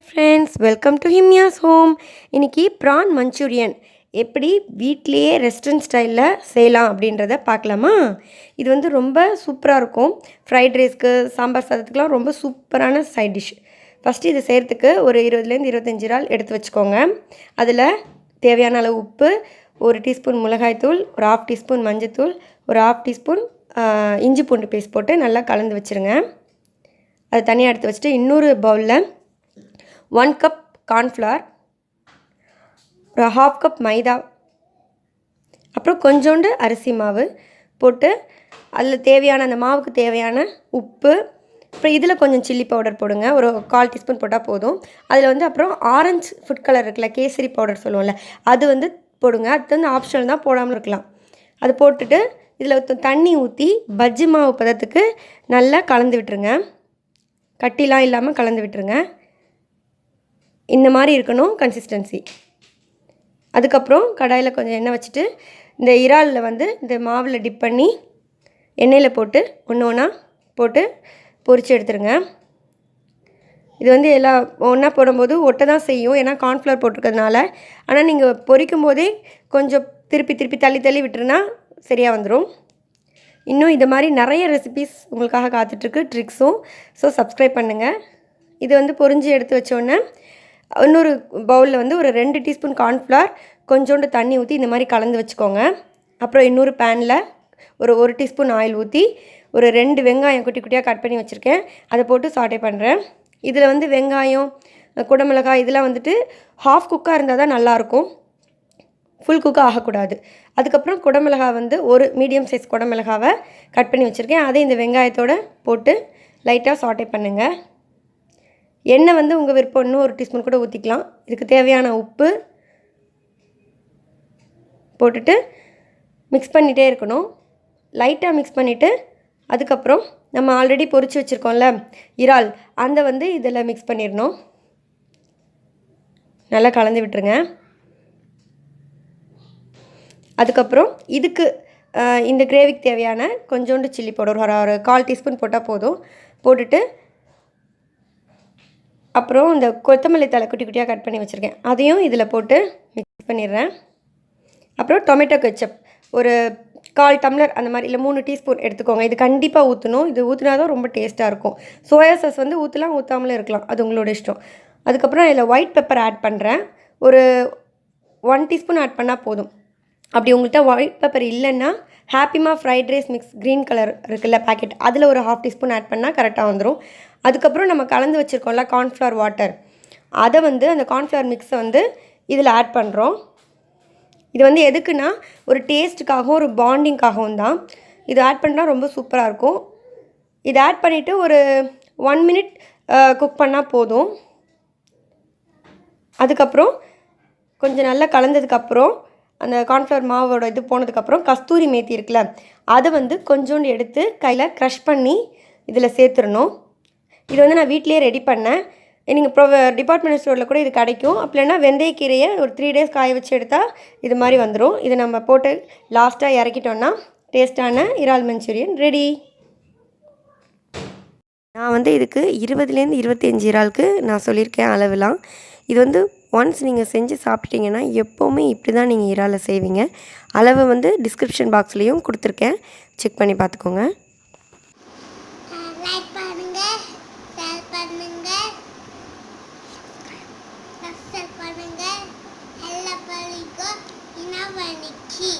Friends, welcome to ஹிம்யாஸ் home. இன்றைக்கி prawn manchurian எப்படி வீட்லேயே ரெஸ்டாரண்ட் ஸ்டைலில் செய்யலாம் அப்படின்றத பார்க்கலாமா? இது வந்து ரொம்ப சூப்பராக இருக்கும். ஃப்ரைட் ரைஸ்க்கு, சாம்பார் சாதத்துக்குலாம் ரொம்ப சூப்பரான சைட் டிஷ். ஃபஸ்ட்டு இது செய்கிறதுக்கு ஒரு 20லேருந்து 25 இறால் எடுத்து வச்சுக்கோங்க. அதில் தேவையான அளவு உப்பு, 1 டீஸ்பூன் மிளகாய்த்தூள், ஒரு 1/2 டீஸ்பூன் மஞ்சத்தூள், ஒரு 1/2 டீஸ்பூன் இஞ்சி பூண்டு பேஸ்ட் போட்டு நல்லா கலந்து வச்சுருங்க. அது தனியாக எடுத்து வச்சுட்டு இன்னொரு பவுலில் 1 கப் கார்ன்ஃப்ளவர், ஒரு 1/2 கப் மைதா, அப்புறம் கொஞ்சோண்டு அரிசி மாவு போட்டு அதில் தேவையான அந்த மாவுக்கு தேவையான உப்பு, அப்புறம் இதில் கொஞ்சம் சில்லி பவுடர் போடுங்க. ஒரு 1/4 டீஸ்பூன் போட்டால் போதும். அதில் வந்து அப்புறம் ஆரஞ்சு ஃபுட் கலர் இருக்குல்ல, கேசரி பவுடர் சொல்லுவோம்ல, அது வந்து போடுங்க. அது வந்து ஆப்ஷனல் தான், போடாமல் இருக்கலாம். அது போட்டுட்டு இதில் தண்ணி ஊற்றி பஜ்ஜி மாவு பதத்துக்கு நல்லா கலந்து விட்டுருங்க. கட்டிலாம் இல்லாமல் கலந்து விட்டுருங்க. இந்த மாதிரி இருக்கணும் கன்சிஸ்டன்சி. அதுக்கப்புறம் கடாயில் கொஞ்சம் எண்ணெய் வச்சுட்டு இந்த இறாலில் வந்து இந்த மாவில் டிப் பண்ணி எண்ணெயில் போட்டு ஒன்று ஒன்றா போட்டு பொரித்து எடுத்துருங்க. இது வந்து எல்லாம் ஒன்றா போடும்போது ஒட்ட தான் செய்யும், ஏன்னா கார்ன்ஃப்ளவர் போட்டிருக்கிறதுனால. ஆனால் நீங்கள் பொரிக்கும் போதே கொஞ்சம் திருப்பி திருப்பி தள்ளி தள்ளி விட்டுருன்னா சரியாக வந்துடும். இன்னும் இது மாதிரி நிறைய ரெசிபீஸ் உங்களுக்காக காத்துட்ருக்கு, ட்ரிக்ஸும். ஸோ சப்ஸ்கிரைப் பண்ணுங்கள். இது வந்து பொரிஞ்சு எடுத்து வச்சோன்னே இன்னொரு பவுலில் வந்து ஒரு 2 டீஸ்பூன் கார்ன்ஃப்ளவர், கொஞ்சோண்டு தண்ணி ஊற்றி இந்த மாதிரி கலந்து வச்சுக்கோங்க. அப்புறம் இன்னொரு பேனில் ஒரு டீஸ்பூன் ஆயில் ஊற்றி ஒரு 2 வெங்காயம் குட்டி குட்டியாக கட் பண்ணி வச்சுருக்கேன், அதை போட்டு சாட்டே பண்ணுறேன். இதில் வந்து வெங்காயம், குடமிளகாய் இதெல்லாம் வந்துட்டு ஹாஃப் குக்காக இருந்தால் தான் நல்லாயிருக்கும், ஃபுல் குக்காக ஆகக்கூடாது. அதுக்கப்புறம் குடமிளகாய் வந்து ஒரு மீடியம் சைஸ் குடமிளகாவை கட் பண்ணி வச்சுருக்கேன், அதை இந்த வெங்காயத்தோடு போட்டு லைட்டாக சாட்டே பண்ணுங்கள். எண்ணெய் வந்து உங்கள் விருப்பம், இன்னும் 1 டீஸ்பூன் கூட ஊற்றிக்கலாம். இதுக்கு தேவையான உப்பு போட்டுட்டு மிக்ஸ் பண்ணிகிட்டே இருக்கணும். லைட்டாக மிக்ஸ் பண்ணிவிட்டு அதுக்கப்புறம் நம்ம ஆல்ரெடி பொரித்து வச்சுருக்கோம்ல இறால், அந்த வந்து இதில் மிக்ஸ் பண்ணிடணும். நல்லா கலந்து விட்டுருங்க. அதுக்கப்புறம் இதுக்கு இந்த கிரேவிக்கு தேவையான கொஞ்சோண்டு சில்லி பவுடர் ஒரு 1/4 டீஸ்பூன் போட்டால் போதும். போட்டுட்டு அப்புறம் இந்த கொத்தமல்லி தழை குட்டி குட்டியாக கட் பண்ணி வச்சுருக்கேன், அதையும் இதில் போட்டு மிக்ஸ் பண்ணிடுறேன். அப்புறம் டொமேட்டோ கெச்சப் ஒரு 1/4 டம்ளர் அந்த மாதிரி, இல்லை 3 டீஸ்பூன் எடுத்துக்கோங்க. இது கண்டிப்பாக ஊற்றணும், இது ஊற்றினா தான் ரொம்ப டேஸ்ட்டாக இருக்கும். சோயா சாஸ் வந்து ஊற்றலாம், ஊற்றாமலே இருக்கலாம், அது உங்களோட இஷ்டம். அதுக்கப்புறம் இதில் ஒயிட் பெப்பர் ஆட் பண்ணுறேன். ஒரு 1 டீஸ்பூன் ஆட் பண்ணால் போதும். அப்படி உங்கள்கிட்ட ஒயிட் பெப்பர் இல்லைன்னா ஹாப்பிமா fried rice mix green colour இருக்குல்ல பேக்கெட், அதில் ஒரு 1/2 டீஸ்பூன் ஆட் பண்ணால் கரெக்டாக வந்துடும். அதுக்கப்புறம் நம்ம கலந்து வச்சுருக்கோம்ல கார்ன்ஃப்ளவர் வாட்டர், அதை வந்து அந்த கார்ன்ஃப்ளவர் மிக்ஸை வந்து இதில் ஆட் பண்ணுறோம். இது வந்து எதுக்குன்னா ஒரு டேஸ்ட்டுக்காகவும் ஒரு பாண்டிங்காகவும் தான். இது ஆட் பண்ணால் ரொம்ப சூப்பராக இருக்கும். இது ஆட் பண்ணிவிட்டு ஒரு 1 மினிட் குக் பண்ணால் போதும். அதுக்கப்புறம் கொஞ்சம் நல்லா கலந்ததுக்கப்புறம் அந்த கார்ன்ஃப்ளவர் மாவோட இது போனதுக்கப்புறம் கஸ்தூரி மேத்தி இருக்குல்ல, அதை வந்து கொஞ்சோண்டு எடுத்து கையில் க்ரஷ் பண்ணி இதில் சேர்த்துடணும். இது வந்து நான் வீட்டிலே ரெடி பண்ணேன். நீங்கள் டிபார்ட்மெண்ட் ஸ்டோரில் கூட இது கிடைக்கும். அப்படி இல்லைன்னா வெந்தயக்கீரையை ஒரு 3 டேஸ் காய வச்சு எடுத்தால் இது மாதிரி வந்துடும். இதை நம்ம போட்டு லாஸ்ட்டாக இறக்கிட்டோன்னா டேஸ்ட்டான இறால் மஞ்சூரியன் ரெடி. நான் வந்து இதுக்கு 20லேருந்து 25 இறாலுக்கு நான் சொல்லியிருக்கேன் அளவுலாம். இது வந்து ஒன்ஸ் நீங்கள் செஞ்சு சாப்பிட்டீங்கன்னா எப்போவுமே இப்படி தான் நீங்கள் இறாலை செய்வீங்க. அளவு வந்து டிஸ்கிரிப்ஷன் பாக்ஸ்லேயும் கொடுத்துருக்கேன், செக் பண்ணி பார்த்துக்கோங்க. Subscribe பண்ணுங்க, எல்லா பள்ளிக்கும் இனவணிக்கு.